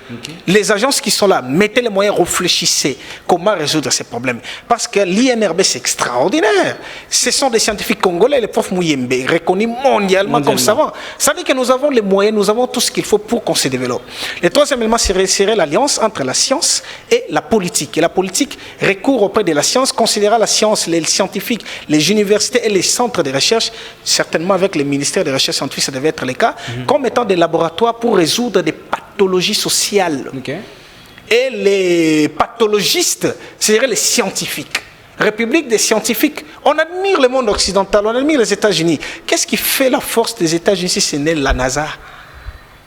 Les agences qui sont là, mettez les moyens, réfléchissez comment résoudre ces problèmes. Parce que l'INRB, c'est extraordinaire. Ce sont des scientifiques congolais, les profs Mouyembe, reconnus mondialement comme savants. Ça veut dire que nous avons les moyens, nous avons tout ce qu'il faut pour qu'on se développe. Le troisième élément serait l'alliance entre la science et la politique. Et la politique recourt auprès de la science, considérant la science, les scientifiques, les universités et les centres de recherche, certainement avec les ministères de recherche scientifique, ça devait être le cas, comme étant des laboratoires pour résoudre des pathologies sociales. Et les pathologistes, c'est-à-dire les scientifiques. République des scientifiques. On admire le monde occidental, on admire les États-Unis. Qu'est-ce qui fait la force des États-Unis si ce n'est la NASA?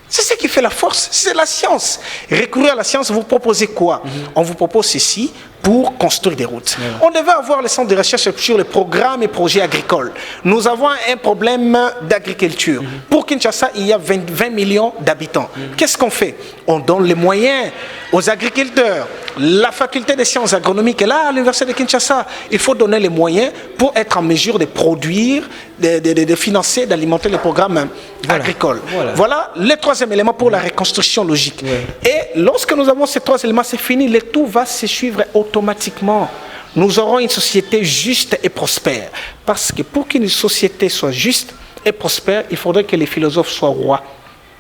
C'est ce qui fait la force, c'est la science. Recourir à la science, vous proposez quoi? On vous propose ceci pour construire des routes. On devait avoir le centre de recherche sur les programmes et projets agricoles. Nous avons un problème d'agriculture. Pour Kinshasa, il y a 20 millions d'habitants. Qu'est-ce qu'on fait? On donne les moyens aux agriculteurs. La faculté des sciences agronomiques est là à l'université de Kinshasa. Il faut donner les moyens pour être en mesure de produire, de financer, d'alimenter les programmes agricoles. Voilà le troisième élément pour la reconstruction logique. Et lorsque nous avons ces trois éléments, c'est fini. Le tout va se suivre automatiquement. Nous aurons une société juste et prospère. Parce que pour qu'une société soit juste et prospère, il faudrait que les philosophes soient rois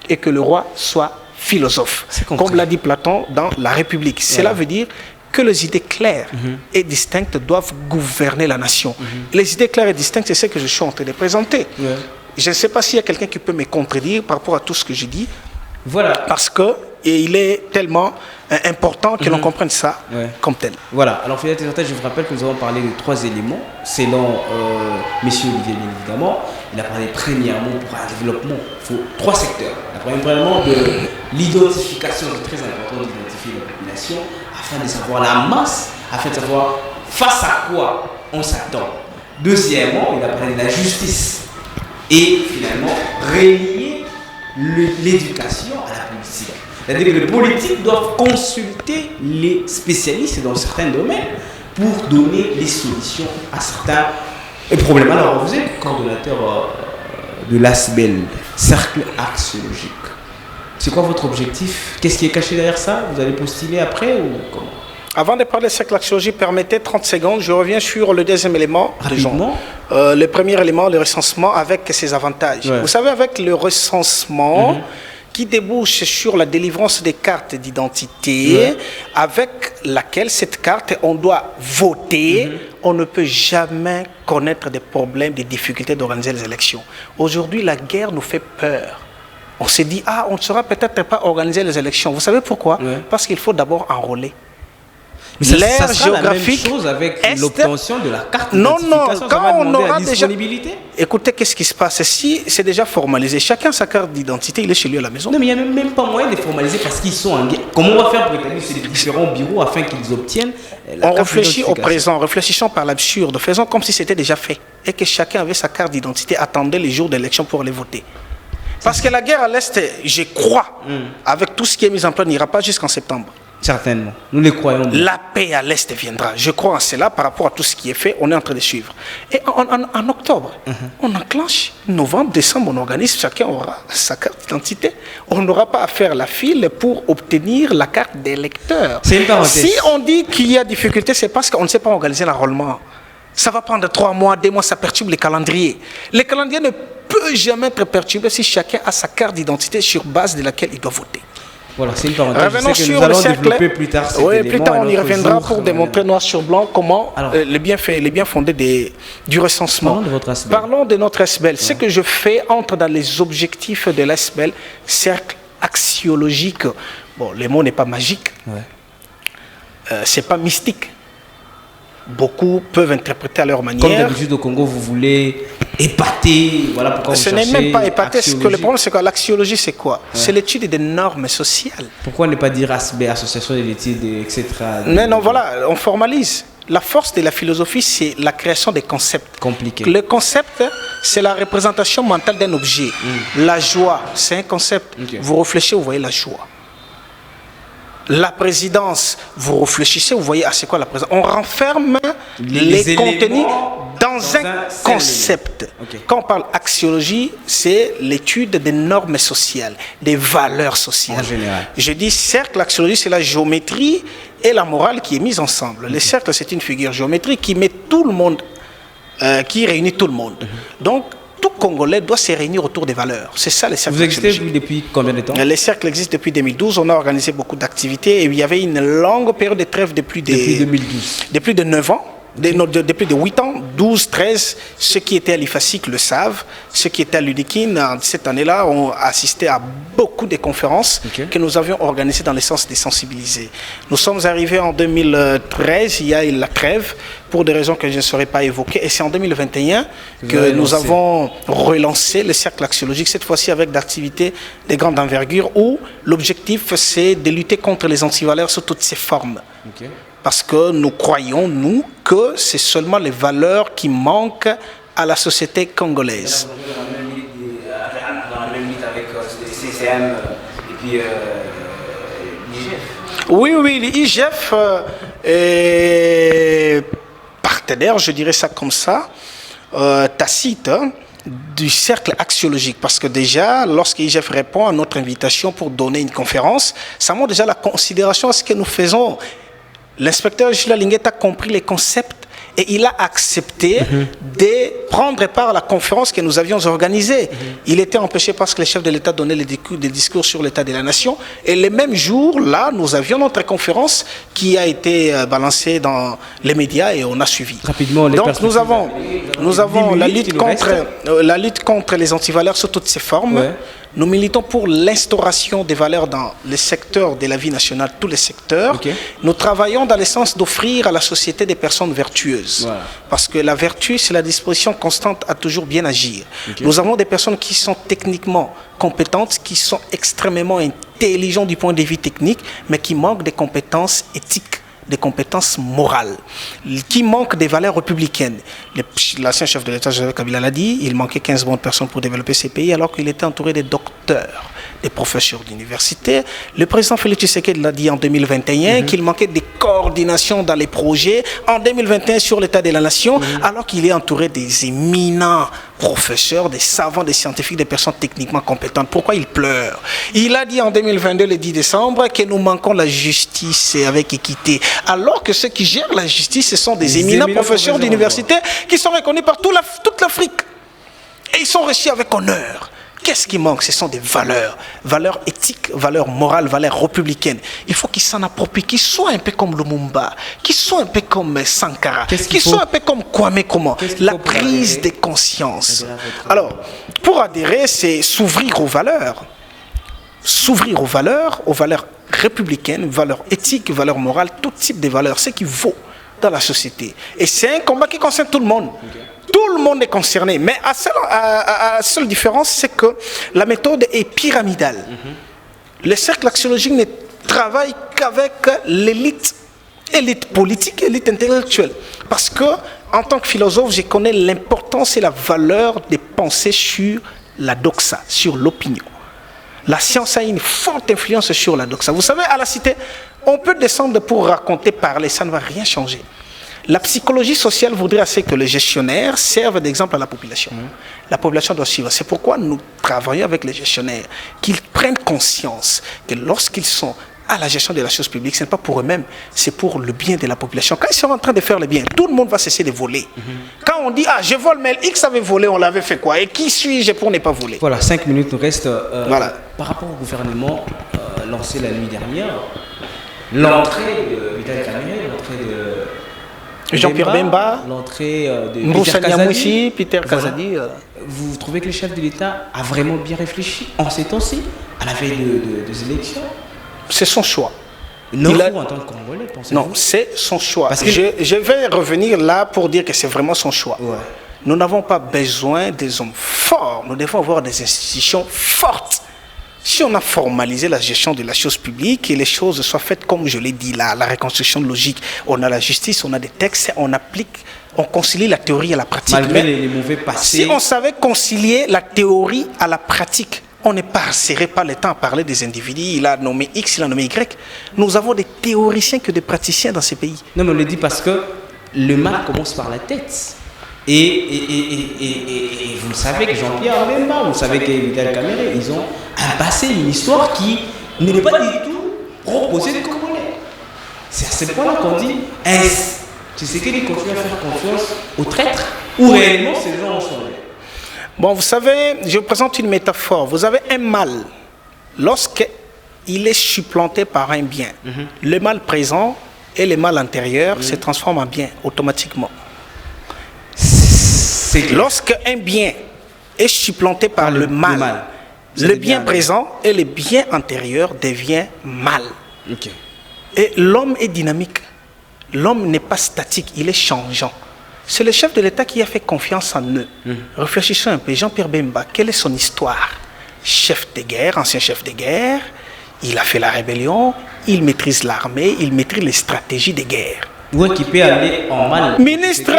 et que le roi soit philosophe. Comme l'a dit Platon dans La République. Cela veut dire que les idées claires et distinctes doivent gouverner la nation. Les idées claires et distinctes, c'est ce que je suis en train de présenter. Je ne sais pas s'il y a quelqu'un qui peut me contredire par rapport à tout ce que je dis. Parce qu'il est tellement important que l'on comprenne ça comme tel. Voilà, alors fidèles téléspectateurs, je vous rappelle que nous avons parlé de trois éléments. Selon M. Olivier, bien évidemment, il a parlé premièrement pour un développement. Il faut trois secteurs. Premièrement, de l'identification, c'est très important d'identifier la population afin de savoir la masse, afin de savoir face à quoi on s'attend. Deuxièmement, il a parlé de la justice. Et finalement, relier l'éducation à la politique. C'est-à-dire que les politiques doivent consulter les spécialistes dans certains domaines pour donner des solutions à certains problèmes. Alors, vous êtes coordonnateur de l'ASBEL, Cercle Axiologique. C'est quoi votre objectif? Qu'est-ce qui est caché derrière ça? Vous allez postuler après ou comment? Avant de parler de cercle axiologique, permettez 30 secondes, je reviens sur le deuxième élément. Rapidement. Le premier élément, le recensement avec ses avantages. Vous savez, avec le recensement qui débouche sur la délivrance des cartes d'identité, avec laquelle cette carte, on doit voter, on ne peut jamais connaître des problèmes, des difficultés d'organiser les élections. Aujourd'hui, la guerre nous fait peur. On s'est dit, on ne saura peut-être pas organiser les élections. Vous savez pourquoi? Parce qu'il faut d'abord enrôler. Mais ça sera la même chose avec l'obtention de la carte d'identification. Non, quand on aura déjà... disponibilité. Écoutez, qu'est-ce qui se passe? Si c'est déjà formalisé, chacun sa carte d'identité, il est chez lui à la maison. Non, mais il n'y a même pas moyen de formaliser parce qu'ils sont en guerre. Comment on va faire pour établir ces différents bureaux afin qu'ils obtiennent la carte? On réfléchit au présent, réfléchissons par l'absurde, faisons comme si c'était déjà fait et que chacun avait sa carte d'identité, attendait les jours d'élection pour aller voter. Parce que la guerre à l'Est, je crois, avec tout ce qui est mis en place, n'ira pas jusqu'en septembre. Certainement, nous les croyons. La paix à l'Est viendra. Je crois en cela par rapport à tout ce qui est fait. On est en train de suivre. Et en octobre, on enclenche. Novembre, décembre, on organise. Chacun aura sa carte d'identité. On n'aura pas à faire la file pour obtenir la carte d'électeur. C'est une parenthèse. Si on dit qu'il y a difficulté, c'est parce qu'on ne sait pas organiser l'enrôlement. Ça va prendre 3 mois, 2 mois, ça perturbe les calendriers. Le calendrier ne peut jamais être perturbé si chacun a sa carte d'identité sur base de laquelle il doit voter. Voilà, c'est une parenthèse. Revenons je sais que sur nous allons le cercle. Développer plus tard cet oui, élément, plus tard on y reviendra pour démontrer noir sur blanc comment les biens fondés du recensement. Parlons de votre ASBEL. Parlons de notre ASBEL. Ce que je fais entre dans les objectifs de l'ASBEL, cercle axiologique. Bon, le mot n'est pas magique. C'est pas mystique. beaucoup peuvent interpréter à leur manière. Comme d'habitude au Congo, vous voulez épater, voilà pourquoi vous Ce cherchez n'est même pas épater, axiologie. que le problème c'est que l'axiologie c'est quoi? C'est l'étude des normes sociales. Pourquoi ne pas dire ASB, association de l'étude, etc. Mais non, voilà, on formalise. La force de la philosophie, c'est la création des concepts. Compliqué. Le concept, c'est la représentation mentale d'un objet. La joie, c'est un concept. Ok. Vous réfléchissez, vous voyez la joie. La présidence, vous réfléchissez, vous voyez, c'est quoi la présidence? On renferme les contenus dans un concept. Okay. Quand on parle axiologie, c'est l'étude des normes sociales, des valeurs sociales. En général. Je dis cercle, l'axiologie, c'est la géométrie et la morale qui est mise ensemble. Le cercle, c'est une figure géométrique qui met tout le monde, qui réunit tout le monde. Donc, tout Congolais doit se réunir autour des valeurs. C'est ça les cercles. Vous existez depuis combien de temps? Les cercles existent depuis 2012. On a organisé beaucoup d'activités et il y avait une longue période de trêve depuis 2012. Depuis de 9 ans. Depuis de 8 ans, 12, 13, ceux qui étaient à l'IFASIC le savent. Ceux qui étaient à l'UDIKIN, cette année-là, ont assisté à beaucoup de conférences que nous avions organisées dans le sens de sensibiliser. Nous sommes arrivés en 2013, il y a eu la trêve, pour des raisons que je ne saurais pas évoquer. Et c'est en 2021 que nous avons relancé le cercle axiologique, cette fois-ci avec d'activités de grande envergure, où l'objectif, c'est de lutter contre les antivaleurs sous toutes ses formes. Okay. Parce que nous croyons, nous, que c'est seulement les valeurs qui manquent à la société congolaise. Dans la même lutte avec CCM et puis l'IGF. Oui, l'IGF est partenaire, je dirais ça comme ça, tacite, du cercle axiologique. Parce que déjà, lorsque l'IGF répond à notre invitation pour donner une conférence, ça montre déjà la considération à ce que nous faisons. L'inspecteur Gilles Linguet a compris les concepts et il a accepté de prendre part à la conférence que nous avions organisée. Il était empêché parce que le chef de l'État donnait des discours sur l'état de la nation. Et le même jour, là, nous avions notre conférence qui a été balancée dans les médias et on a suivi. Rapidement, les donc nous avons la lutte contre les antivaleurs sous toutes ses formes. Ouais. Nous militons pour l'instauration des valeurs dans les secteurs de la vie nationale, tous les secteurs. Okay. Nous travaillons dans le sens d'offrir à la société des personnes vertueuses. Voilà. Parce que la vertu, c'est la disposition constante à toujours bien agir. Okay. Nous avons des personnes qui sont techniquement compétentes, qui sont extrêmement intelligentes du point de vue technique, mais qui manquent des compétences éthiques, des compétences morales, qui manquent des valeurs républicaines. L'ancien chef de l'État, Joseph Kabila, l'a dit, il manquait 15 bonnes personnes pour développer ces pays, alors qu'il était entouré de docteurs, des professeurs d'université. Le président Félix Tshisekedi l'a dit en 2021, qu'il manquait des coordinations dans les projets. En 2021, sur l'état de la nation, alors qu'il est entouré des éminents professeurs, des savants, des scientifiques, des personnes techniquement compétentes. Pourquoi il pleure? Il a dit en 2022, le 10 décembre, que nous manquons la justice avec équité. Alors que ceux qui gèrent la justice, ce sont des éminents professeurs d'université qui sont reconnus par toute l'Afrique. Et ils sont reçus avec honneur. Qu'est-ce qui manque? Ce sont des valeurs. Valeurs éthiques, valeurs morales, valeurs républicaines. Il faut qu'ils s'en approprient, qu'ils soient un peu comme Lumumba, qu'ils soient un peu comme Sankara, qu'ils soient un peu comme Kwame Nkrumah. La prise de conscience. Alors, pour adhérer, c'est s'ouvrir aux valeurs. S'ouvrir aux valeurs républicaines, valeurs éthiques, valeurs morales, tout type de valeurs, ce qui vaut dans la société. Et c'est un combat qui concerne tout le monde. Tout le monde est concerné. Mais la seule différence, c'est que la méthode est pyramidale. Le cercle axiologique ne travaille qu'avec l'élite politique, élite intellectuelle. Parce que, en tant que philosophe, je connais l'importance et la valeur des pensées sur la doxa, sur l'opinion. La science a une forte influence sur la doxa. Vous savez, à la cité, on peut descendre pour raconter, parler, ça ne va rien changer. La psychologie sociale voudrait assez que les gestionnaires servent d'exemple à la population. La population doit suivre. C'est pourquoi nous travaillons avec les gestionnaires, qu'ils prennent conscience que lorsqu'ils sont à la gestion de la chose publique, ce n'est pas pour eux-mêmes, c'est pour le bien de la population. Quand ils sont en train de faire le bien, tout le monde va cesser de voler. Quand on dit, je vole, mais X avait volé, on l'avait fait quoi? Et qui suis-je pour ne pas voler? Voilà, 5 minutes nous restent. Voilà. Par rapport au gouvernement lancé la nuit dernière, l'entrée de Vital Kamerhe, l'entrée de Jean-Pierre Bemba, l'entrée de Moussa Niamouchi, Peter Kazadi. Vous trouvez que le chef de l'État a vraiment bien réfléchi en ces temps-ci, à la veille des élections? C'est son choix. Non, vous, en tant que Congolais, pensez-vous? Non, c'est son choix. Parce que je vais revenir là pour dire que c'est vraiment son choix. Ouais. Nous n'avons pas besoin des hommes forts. Nous devons avoir des institutions fortes. Si on a formalisé la gestion de la chose publique et les choses soient faites comme je l'ai dit là, la reconstruction logique, on a la justice, on a des textes, on applique, on concilie la théorie à la pratique. Malgré les mauvais passés. Si on savait concilier la théorie à la pratique, on ne passerait pas le temps à parler des individus. Il a nommé X, il a nommé Y. Nous avons des théoriciens que des praticiens dans ces pays. Non, mais on le dit parce que le mal commence par la tête. Et vous savez que Jean-Pierre Bemba, vous savez que Vital Kamerhe, ils ont un passé, une histoire qui n'est pas du tout proposée de Congolais. C'est à ce point-là qu'on dit, tu sais qu'il continue à faire confiance aux traîtres ou réellement ces gens sont là. Bon, vous savez, je vous présente une métaphore. Vous avez un mal. Lorsqu'il est supplanté par un bien, le mal présent et le mal antérieur se transforment en bien automatiquement. Lorsqu'un bien est supplanté par le mal, le bien présent et le bien antérieur devient mal. Okay. Et l'homme est dynamique. L'homme n'est pas statique, il est changeant. C'est le chef de l'État qui a fait confiance en eux. Réfléchissons un peu. Jean-Pierre Bemba, quelle est son histoire? Chef de guerre, ancien chef de guerre, il a fait la rébellion, il maîtrise l'armée, il maîtrise les stratégies de guerre. Où est-ce qu'il peut aller en mal? Ministre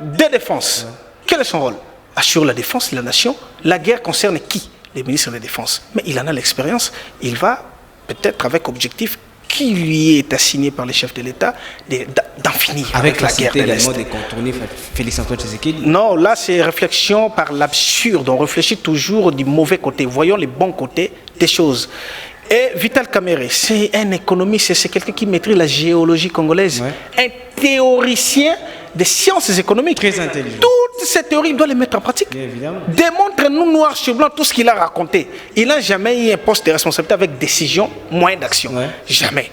de Défense. Quel est son rôle? Assure la défense de la nation. La guerre concerne qui? Les ministres de la Défense. Mais il en a l'expérience. Il va peut-être avec objectif qui lui est assigné par les chefs de l'État d'en finir avec la guerre de l'Est. De contourner Félix-Antoine Tshisekedi. Non, là c'est réflexion par l'absurde. On réfléchit toujours du mauvais côté. Voyons les bons côtés des choses. Et Vital Kamerhe, c'est un économiste, c'est quelqu'un qui maîtrise la géologie congolaise. Ouais. Un théoricien des sciences économiques. Très intelligent. Toutes ces théories, il doit les mettre en pratique. Démontre-nous noir sur blanc tout ce qu'il a raconté. Il n'a jamais eu un poste de responsabilité avec décision, moyen d'action. Ouais. Jamais.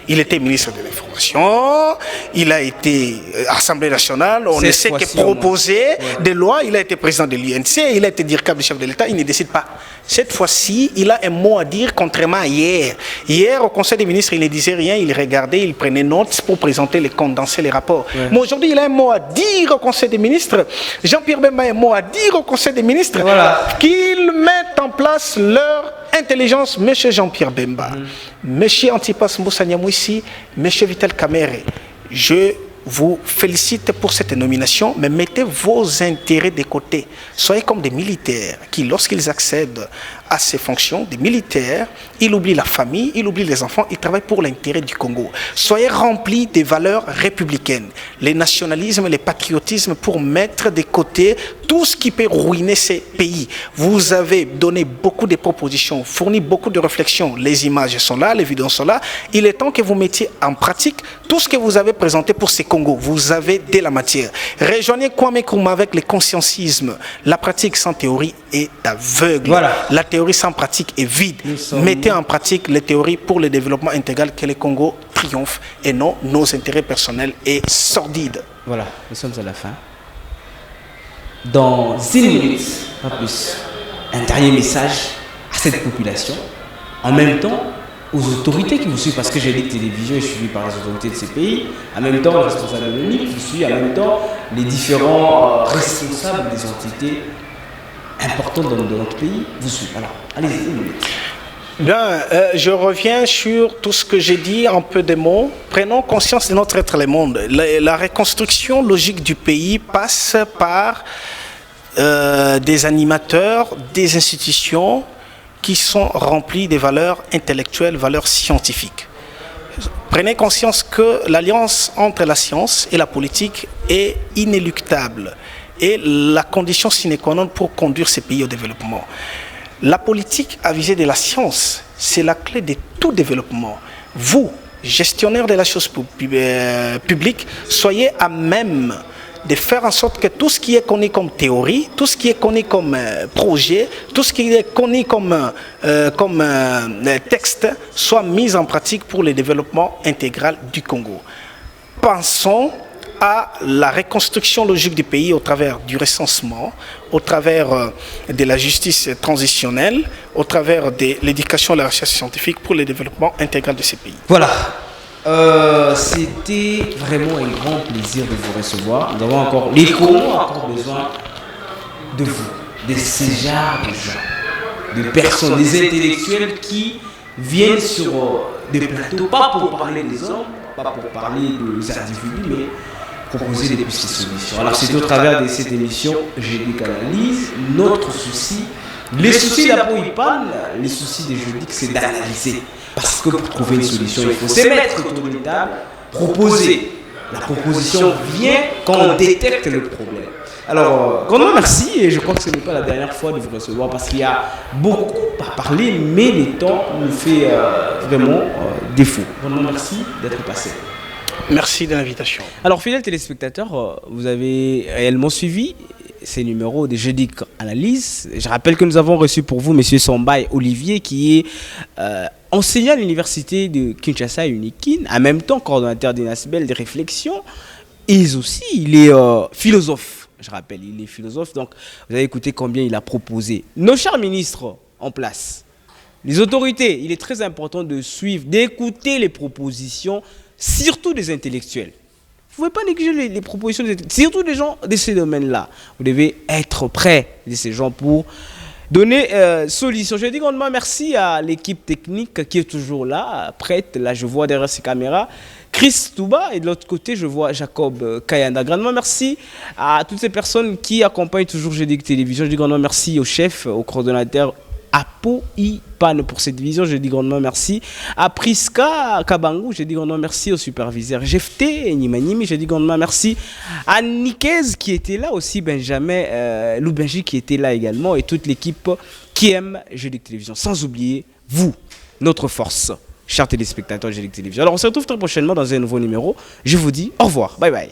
Il était ministre de l'Information, il a été Assemblée nationale, on ne sait que proposer des lois, il a été président de l'UNC, il a été directeur du chef de l'État, il ne décide pas. Cette fois-ci, il a un mot à dire, contrairement à hier. Hier, au Conseil des ministres, il ne disait rien, il regardait, il prenait notes pour présenter les condenser les rapports. Ouais. Mais aujourd'hui, il a un mot à dire au Conseil des ministres. Jean-Pierre Bemba a un mot à dire au Conseil des ministres. Voilà. Qu'ils mettent en place leur intelligence, M. Jean-Pierre Bemba, M. Antipas Moussa Nyamwisi, M. Vital Kamerhe. Je vous félicite pour cette nomination, mais mettez vos intérêts de côté. Soyez comme des militaires qui, lorsqu'ils accèdent à ces fonctions, des militaires, ils oublient la famille, ils oublient les enfants, ils travaillent pour l'intérêt du Congo. Soyez remplis des valeurs républicaines, les nationalismes, les patriotismes pour mettre de côté tout ce qui peut ruiner ces pays. Vous avez donné beaucoup de propositions, fourni beaucoup de réflexions. Les images sont là, les vidéos sont là. Il est temps que vous mettiez en pratique tout ce que vous avez présenté pour ces Congo. Vous avez de la matière. Rejoignez Kwame Nkrumah avec le conscientisme. La pratique sans théorie est aveugle. Voilà. La théorie sans pratique est vide. Mettez en pratique les théories pour le développement intégral, que le Congo triomphe et non nos intérêts personnels et sordides. Voilà, nous sommes à la fin. Dans une minute, pas plus, un dernier message à cette population, en même temps aux autorités qui vous suivent, parce que j'ai dit que télévision est suivie par les autorités de ces pays, en même temps les responsables de l'ONU qui vous suivent, en même temps les différents responsables des entités importantes dans notre pays vous suivent. Alors, allez-y, une minute. Bien, je reviens sur tout ce que j'ai dit en peu de mots. Prenons conscience de notre être le monde. La reconstruction logique du pays passe par des animateurs, des institutions qui sont remplies de valeurs intellectuelles, valeurs scientifiques. Prenez conscience que l'alliance entre la science et la politique est inéluctable et la condition sine qua non pour conduire ces pays au développement. La politique à visée de la science, c'est la clé de tout développement. Vous, gestionnaire de la chose publique, soyez à même de faire en sorte que tout ce qui est connu comme théorie, tout ce qui est connu comme projet, tout ce qui est connu comme texte soit mis en pratique pour le développement intégral du Congo. Pensons à la reconstruction logique du pays au travers du recensement, au travers de la justice transitionnelle, au travers de l'éducation et la recherche scientifique pour le développement intégral de ces pays. Voilà, C'était vraiment un grand plaisir de vous recevoir. Nous avons encore, les Congos ont encore besoin de vous, de ces genres de gens, de personnes, des intellectuels qui viennent sur des plateaux, pas pour parler des hommes, pas pour parler des individus, mais proposer des pistes de solutions. Alors c'est au travers de cette émission, Jeudi Analyse, notre souci, les soucis d'Apoïpan, les soucis des Jeudi, c'est d'analyser. Parce que pour trouver une solution, il faut se mettre autour de la table, proposer. La proposition vient quand on détecte le problème. Alors, grandement merci, et je crois que ce n'est pas la dernière fois de vous recevoir parce qu'il y a beaucoup à parler, mais le temps nous fait vraiment défaut. Grandement merci d'être passé. Merci de l'invitation. Alors, fidèles téléspectateurs, vous avez réellement suivi ces numéros de Jeudi Analyse. Je rappelle que nous avons reçu pour vous M. Sombaï Olivier, qui est enseignant à l'université de Kinshasa Unikin, en même temps coordonnateur d'une ASBEL de réflexion, et aussi il est philosophe. Je rappelle, il est philosophe, donc vous avez écouté combien il a proposé. Nos chers ministres en place, les autorités, il est très important de suivre, d'écouter les propositions, surtout des intellectuels. Vous ne pouvez pas négliger les propositions des intellectuels, surtout des gens de ces domaines-là. Vous devez être près de ces gens pour donner solution. Je dis grandement merci à l'équipe technique qui est toujours là, prête. Là, je vois derrière ces caméras Chris Touba, et de l'autre côté, je vois Jacob Kayanda. Grandement merci à toutes ces personnes qui accompagnent toujours Jeudi Télévision. Je dis grandement merci au chef, au coordonnateur Apoïpan pour cette vision. Je dis grandement merci à Priska Kabangou. Je dis grandement merci au superviseur Jefté Nimanimi. Je dis grandement merci à Nikez qui était là aussi, Benjamin Loubenji qui était là également, et toute l'équipe qui aime Jeudi Télévision. Sans oublier vous, notre force, chers téléspectateurs de Jeudi Télévision. Alors on se retrouve très prochainement dans un nouveau numéro. Je vous dis au revoir. Bye bye.